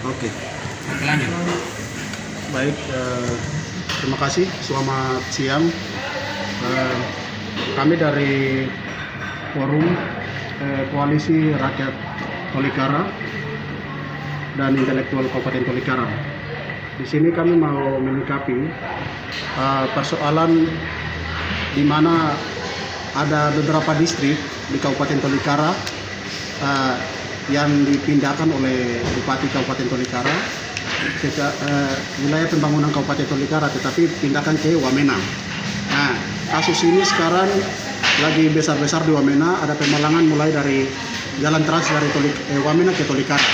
Oke. Lanjut. Baik, terima kasih. Selamat siang. Kami dari Forum Koalisi Rakyat Tolikara dan Intelektual Kabupaten Tolikara. Di sini kami mau menyikapi persoalan di mana ada beberapa distrik di Kabupaten Tolikara yang dipindahkan oleh Bupati Kabupaten Tolikara ke wilayah pembangunan Kabupaten Tolikara, tetapi pindahkan ke Wamena. Nah, kasus ini sekarang lagi besar-besar di Wamena. Ada pemalangan mulai dari jalan trans dari Wamena ke Tolikara.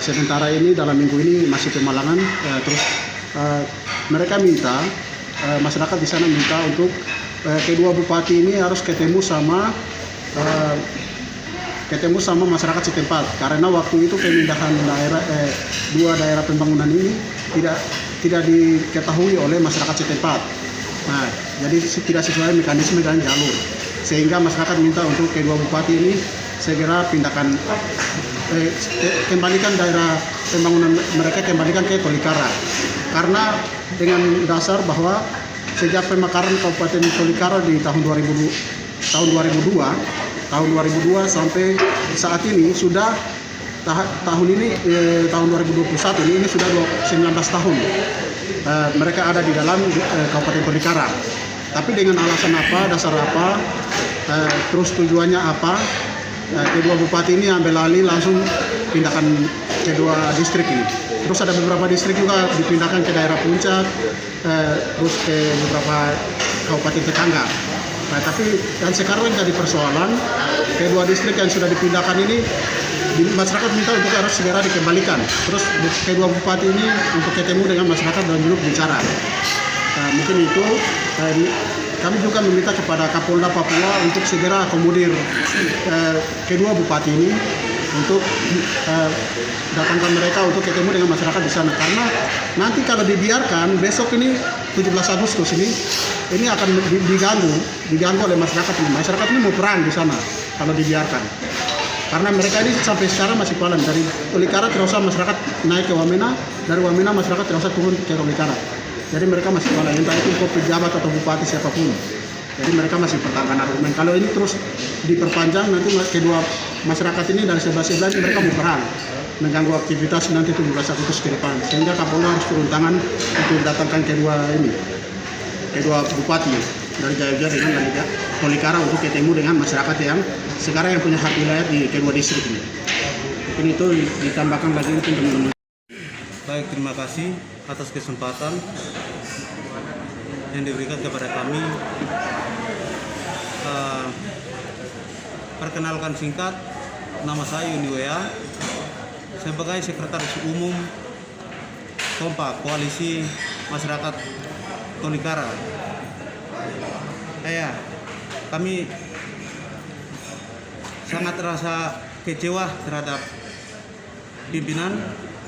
Sementara ini dalam minggu ini masih pemalangan, terus mereka minta, masyarakat di sana minta untuk kedua bupati ini harus ketemu sama masyarakat setempat, karena waktu itu pemindahan dua daerah pembangunan ini tidak diketahui oleh masyarakat setempat. Nah, jadi tidak sesuai mekanisme dan jalur, sehingga masyarakat minta untuk kedua bupati ini segera kembalikan daerah pembangunan mereka, kembalikan ke Tolikara, karena dengan dasar bahwa sejak pemekaran Kabupaten Tolikara di tahun 2002 sampai saat ini sudah tahun 2021 ini sudah 19 tahun mereka ada di dalam Kabupaten Tolikara. Tapi dengan alasan apa, dasar apa, terus tujuannya apa, kedua bupati ini ambil alih langsung pindahkan kedua distrik ini. Terus ada beberapa distrik juga dipindahkan ke daerah Puncak, terus ke beberapa kabupaten tetangga. Nah, tapi dan sekarang jadi persoalan kedua distrik yang sudah dipindahkan ini, masyarakat minta untuk harus segera dikembalikan. Terus kedua bupati ini untuk ketemu dengan masyarakat dan duduk bicara. Nah, mungkin itu kami juga meminta kepada Kapolda Papua untuk segera akomodir kedua bupati ini untuk datangkan mereka untuk ketemu dengan masyarakat di sana, karena nanti kalau dibiarkan besok ini 17 Agustus ini akan diganggu oleh masyarakat ini. Masyarakat ini mau perang di sana kalau dibiarkan, karena mereka ini sampai sekarang masih palan dari Tolikara terus masyarakat naik ke Wamena, dari Wamena masyarakat terus turun ke Tolikara. Jadi mereka masih palan, entah itu pejabat atau bupati siapapun. Jadi mereka masih pertahankan argumen. Kalau ini terus diperpanjang, nanti kedua masyarakat ini dari sebelah-sebelah ini mereka mau perang, mengganggu aktivitas nanti 17 Agustus ke depan. Sehingga Kapolda harus turun tangan untuk datangkan kedua bupati dari Jayapura dengan Tolikara untuk ketemu dengan masyarakat yang sekarang yang punya hak wilayah di kedua distrik ini. Mungkin itu ditambahkan lagi untuk teman-teman. Baik, terima kasih atas kesempatan yang diberikan kepada kami. Perkenalkan singkat, nama saya Yuni Wea sebagai Sekretaris Umum Kompak Koalisi Masyarakat Tolikara. Kami sangat rasa kecewa terhadap pimpinan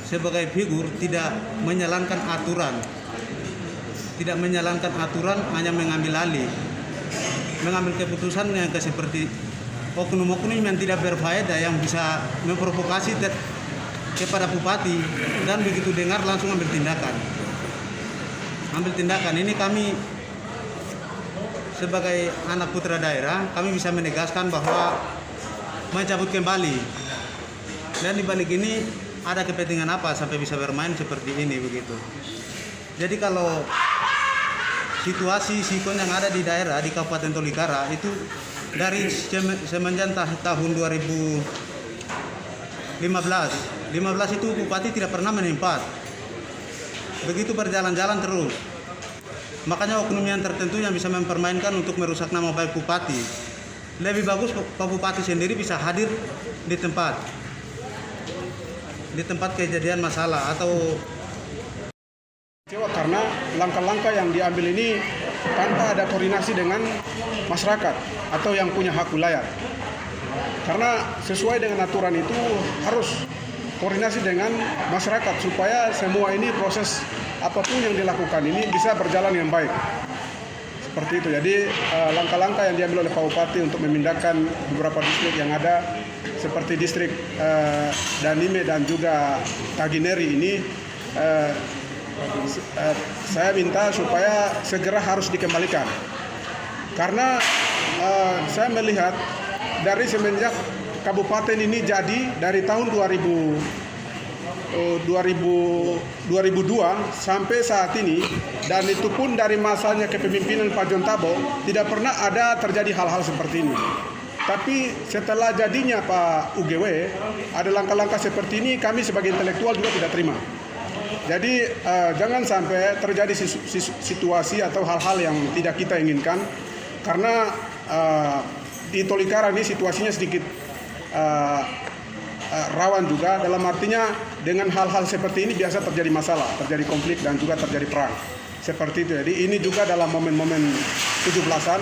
sebagai figur tidak menjalankan aturan, hanya mengambil alih, mengambil keputusan yang seperti oknum-oknum yang tidak berfaedah, yang bisa memprovokasi kepada bupati, dan begitu dengar langsung ambil tindakan. Ini kami sebagai anak putra daerah, kami bisa menegaskan bahwa mencabut kembali, dan di balik ini ada kepentingan apa sampai bisa bermain seperti ini begitu. Jadi kalau situasi sikon yang ada di daerah di Kabupaten Tolikara itu dari semenjak tahun 2015 itu bupati tidak pernah menempat. Begitu berjalan-jalan terus. Makanya oknum yang tertentu yang bisa mempermainkan untuk merusak nama baik bupati. Lebih bagus Pak Bupati sendiri bisa hadir di tempat kejadian masalah atau karena langkah-langkah yang diambil ini tanpa ada koordinasi dengan masyarakat atau yang punya hak wilayah. Karena sesuai dengan aturan itu harus koordinasi dengan masyarakat supaya semua ini proses apapun yang dilakukan ini bisa berjalan dengan baik. Seperti itu. Jadi langkah-langkah yang diambil oleh Pak Bupati untuk memindahkan beberapa distrik yang ada seperti distrik Danime dan juga Tagineri ini saya minta supaya segera harus dikembalikan. Karena saya melihat dari semenjak kabupaten ini jadi dari tahun 2002 sampai saat ini, dan itu pun dari masanya kepemimpinan Pak John Tabo tidak pernah ada terjadi hal-hal seperti ini. Tapi setelah jadinya Pak UGW ada langkah-langkah seperti ini, kami sebagai intelektual juga tidak terima. Jadi jangan sampai terjadi situasi atau hal-hal yang tidak kita inginkan, karena di Tolikara ini situasinya sedikit rawan juga, dalam artinya dengan hal-hal seperti ini biasa terjadi masalah, terjadi konflik dan juga terjadi perang seperti itu. Jadi ini juga dalam momen-momen 17-an,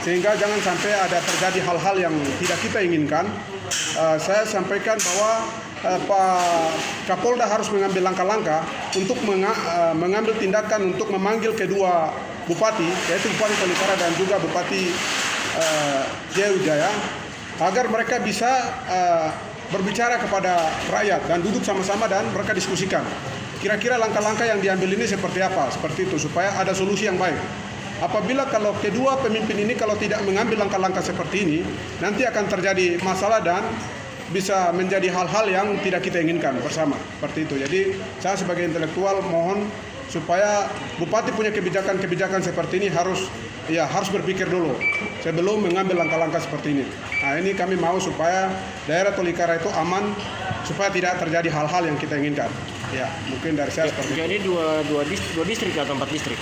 sehingga jangan sampai ada terjadi hal-hal yang tidak kita inginkan. Saya sampaikan bahwa Pak Kapolda harus mengambil langkah-langkah untuk mengambil tindakan untuk memanggil kedua bupati, yaitu Bupati Tolikara dan juga Bupati Jaya Wijaya, agar mereka bisa berbicara kepada rakyat dan duduk sama-sama dan mereka diskusikan kira-kira langkah-langkah yang diambil ini seperti apa, seperti itu, supaya ada solusi yang baik. Apabila kalau kedua pemimpin ini kalau tidak mengambil langkah-langkah seperti ini, nanti akan terjadi masalah dan bisa menjadi hal-hal yang tidak kita inginkan bersama, seperti itu. Jadi saya sebagai intelektual mohon supaya bupati punya kebijakan-kebijakan seperti ini harus berpikir dulu sebelum mengambil langkah-langkah seperti ini. Nah, ini kami mau supaya daerah Tolikara itu aman, supaya tidak terjadi hal-hal yang kita inginkan. Ya, mungkin dari saya seperti itu. Jadi dua distrik atau 4 distrik?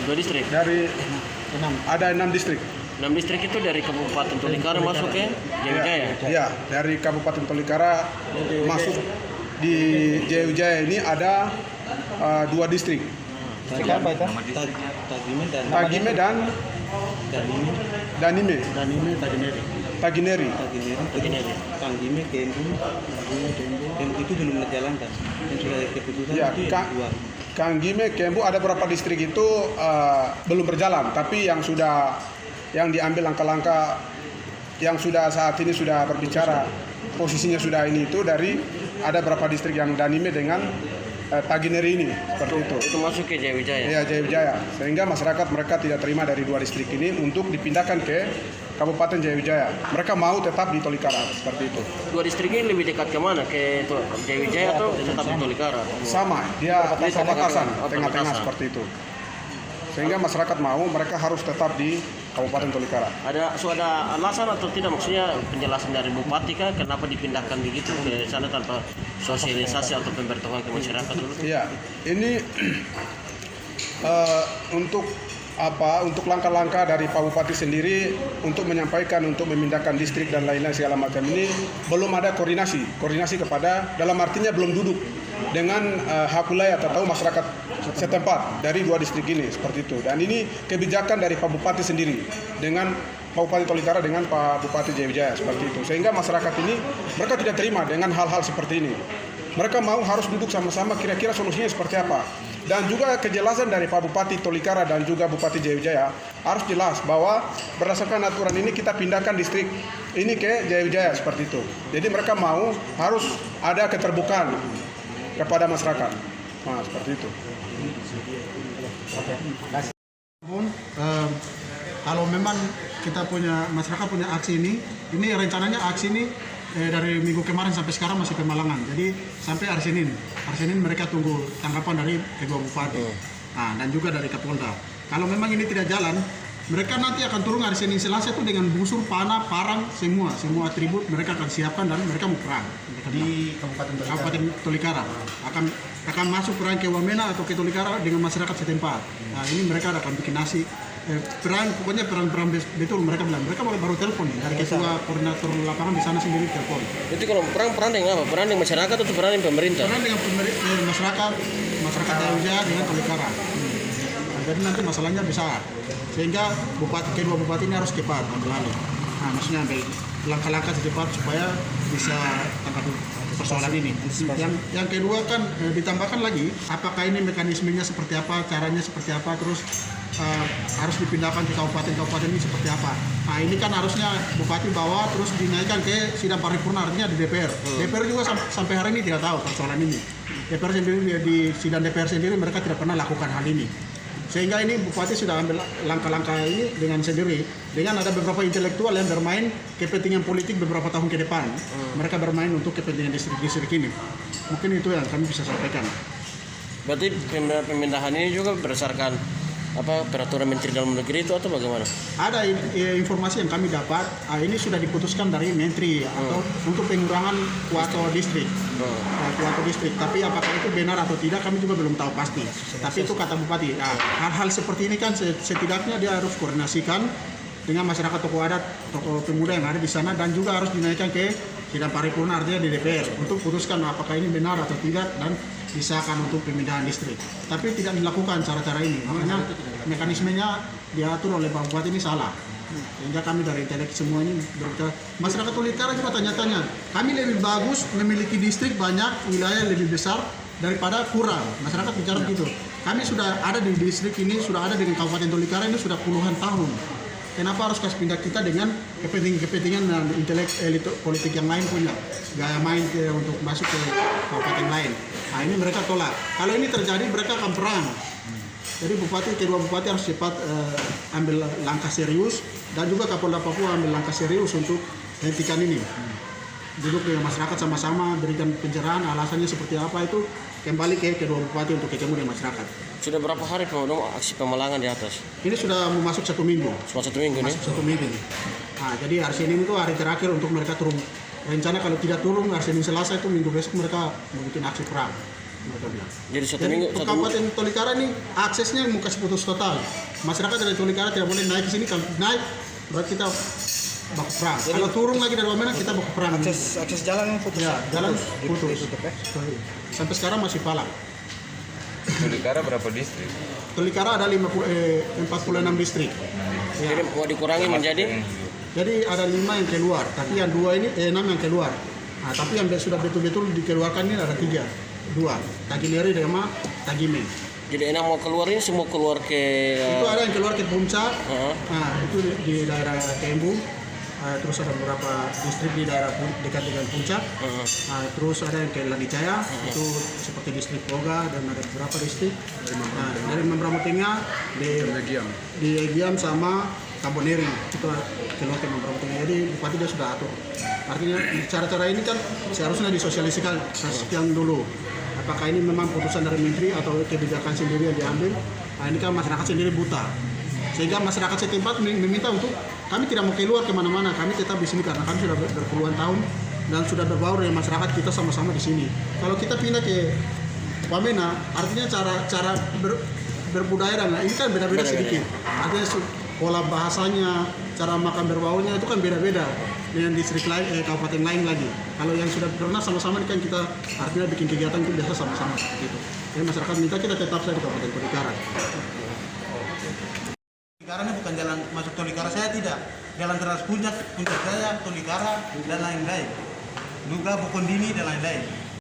Dua distrik. Dari ada 6 distrik. 6 distrik itu dari Kabupaten Tolikara masuk ke Jaya Wijaya? Ya, dari Kabupaten Tolikara masuk di Jaya Wijaya ini ada 2 distrik. Apa itu? Tagime dan Danime. Tagineri. Tanggime, Kembu itu belum dijalankan. Yang sudah keputusan Ya, itu yang dua. Kanggime, Kembu ada beberapa distrik itu belum berjalan, tapi yang diambil langkah-langkah yang sudah saat ini sudah berbicara, posisinya sudah ini itu dari ada beberapa distrik yang Danime dengan Tagineri ini, seperti itu. Itu masuk ke Jaya Wijaya? Ya, Jaya Wijaya. Sehingga masyarakat mereka tidak terima dari 2 distrik ini untuk dipindahkan ke Kabupaten Jaya Wijaya. Mereka mau tetap di Tolikara, seperti itu. 2 distrik ini lebih dekat ke mana? Ke Jaya Wijaya atau tetap di Tolikara? Sama, dia di perbatasan, Oh, tengah-tengah perbatasan. seperti itu. Sehingga masyarakat mau, mereka harus tetap di Kabupaten Tolikara. Ada alasan atau tidak, maksudnya penjelasan dari bupati kah kenapa dipindahkan begitu ke sana tanpa sosialisasi atau pemberitahuan ke masyarakat dulu? Iya, ini untuk langkah-langkah dari Pak Bupati sendiri untuk menyampaikan untuk memindahkan distrik dan lain-lain segala macam ini belum ada koordinasi kepada, dalam artinya belum duduk dengan hakulayat atau masyarakat setempat dari 2 distrik ini, seperti itu. Dan ini kebijakan dari Pak Bupati sendiri dengan Pak Bupati Tolikara dengan Pak Bupati Jaya Wijaya, seperti itu. Sehingga masyarakat ini mereka tidak terima dengan hal-hal seperti ini. Mereka mau harus duduk sama-sama kira-kira solusinya seperti apa. Dan juga kejelasan dari Pak Bupati Tolikara dan juga Bupati Jaya Wijaya harus jelas bahwa berdasarkan aturan ini kita pindahkan distrik ini ke Jaya Wijaya, seperti itu. Jadi mereka mau harus ada keterbukaan kepada masyarakat. Nah, seperti itu. Kalau memang kita punya masyarakat punya aksi ini rencananya aksi ini dari minggu kemarin sampai sekarang masih pemalangan. Jadi sampai hari Senin mereka tunggu tanggapan dari kedua bupati, dan juga dari Kapolda. Kalau memang ini tidak jalan, mereka nanti akan turun hari Senin Selasa itu dengan busur, panah, parang, semua atribut mereka akan siapkan dan mereka mau perang di Kabupaten Tolikara. Akan masuk perang ke Wamena atau ke Tolikara dengan masyarakat setempat. Nah, ini mereka akan bikin nasi. Pokoknya perang betul mereka bilang. Mereka baru telepon dari ketua koordinator lapangan di sana sendiri telepon. Itu kalau perang dengan apa? Perang dengan masyarakat atau perang dengan pemerintah? Perang dengan masyarakat Jaya Wijaya dengan Tolikara. Jadi nanti masalahnya besar. Sehingga kedua bupati ini harus cepat ambil alih. Nah, maksudnya ambil langkah-langkah secepat supaya bisa tangkap persoalan ini. Yang kedua kan ditambahkan lagi, apakah ini mekanismenya seperti apa, caranya seperti apa, terus harus dipindahkan ke kabupaten-kabupaten ini seperti apa. Nah ini kan harusnya Bupati bawa terus dinaikkan ke sidang paripurna, artinya di DPR. DPR juga sampai hari ini tidak tahu persoalan ini. DPR sendiri di sidang DPR sendiri mereka tidak pernah lakukan hal ini. Sehingga ini Bupati sudah ambil langkah-langkah ini dengan sendiri, dengan ada beberapa intelektual yang bermain kepentingan politik beberapa tahun ke depan. Mereka bermain untuk kepentingan distrik-distrik ini. Mungkin itu yang kami bisa sampaikan. Berarti pemindahan ini juga berdasarkan peraturan Menteri Dalam Negeri itu atau bagaimana? Ada informasi yang kami dapat, ini sudah diputuskan dari Menteri atau untuk pengurangan kuota distrik. Kuota distrik, tapi apakah itu benar atau tidak kami juga belum tahu pasti. Tapi itu kata Bupati. Nah, hal-hal seperti ini kan setidaknya dia harus koordinasikan dengan masyarakat tokoh adat, tokoh pemuda yang ada di sana, dan juga harus dinaikkan ke sidang paripurna artinya di DPR untuk putuskan apakah ini benar atau tidak dan disahkan untuk pemindahan distrik. Tapi tidak dilakukan cara-cara ini, makanya mekanismenya diatur oleh Pak Bupati ini salah. Sehingga kami dari intelek semua ini berbicara, masyarakat Tolikara juga tanya-tanya, kami lebih bagus memiliki distrik banyak, wilayah lebih besar daripada kurang. Masyarakat bicara begitu. Kami sudah ada di distrik ini, sudah ada dengan Kabupaten Tolikara ini sudah puluhan tahun. Kenapa harus kasih pindah kita dengan kepentingan dan intelek elit politik yang lain punya gaya main untuk masuk ke kabupaten lain. Nah ini mereka tolak. Kalau ini terjadi mereka akan perang. Jadi kedua bupati harus cepat ambil langkah serius, dan juga Kapolda Papua ambil langkah serius untuk hentikan ini. Duduk dengan masyarakat sama-sama, berikan pencerahan alasannya seperti apa, itu kembali ke kedua bupati untuk ketemu dengan masyarakat. Sudah berapa hari aksi pemalangan di atas? Ini sudah masuk 1 minggu. Cuma 1 minggu nih? Masuk 1 minggu. Nah, jadi hari Senin itu hari terakhir untuk mereka turun. Rencana kalau tidak turun hari Senin Selasa itu minggu besok mereka bikin aksi perang. Mereka bilang. Jadi 1 minggu. Kabupaten Tolikara ini aksesnya mau kasih putus total. Masyarakat dari Tolikara tidak boleh naik ke sini. Kalau naik berarti kita baku perang. Kalau turun lagi dari Wamena kita baku perang. Akses jalan yang putus. Ya, jalan putus. Ditutup ya. Sampai sekarang masih palang. Tolikara berapa distrik? Tolikara ada 46 distrik. Jadi mau dikurangi menjadi? Jadi ada 5 yang keluar, tapi yang 2 ini 6 yang keluar. Nah, tapi yang sudah betul-betul dikeluarkan ini ada 3, 2, Tagileri sama Tagime. Jadi enak mau keluar ini semua keluar ke? Itu ada yang keluar ke Puncak, nah itu di daerah Kembu. Terus ada beberapa distrik di daerah dekat dengan Puncak. Terus ada yang ke Ladicaya, itu seperti distrik Poga, dan ada beberapa distrik. Dari Membramo Tengah di Egiam sama Kaboneri itu keluar ke Membramo Tengah. Jadi bupati dia sudah atur. Artinya cara-cara ini kan seharusnya disosialisasikan sekian dulu. Apakah ini memang putusan dari menteri atau kebijakan sendiri yang diambil? Nah ini kan masyarakat sendiri buta. Sehingga masyarakat setempat meminta untuk kami tidak mau keluar kemana-mana, kami tetap di sini karena kami sudah berpuluhan tahun dan sudah berbaur dengan masyarakat kita sama-sama di sini. Kalau kita pindah ke Wamena, artinya cara berbudaya dan ini kan beda-beda sedikit. Artinya pola bahasanya, cara makan berbaurnya itu kan beda-beda dengan distrik lain, kabupaten lain lagi. Kalau yang sudah pernah sama-sama ini kan kita artinya bikin kegiatan itu biasa sama-sama gitu. Jadi masyarakat minta kita tetap di Kabupaten Tolikara. Tolikara ini bukan jalan masuk Tolikara saya tidak. Jalan teras Puncak saya, Tolikara dan lain-lain. Juga Bokondini dan lain-lain.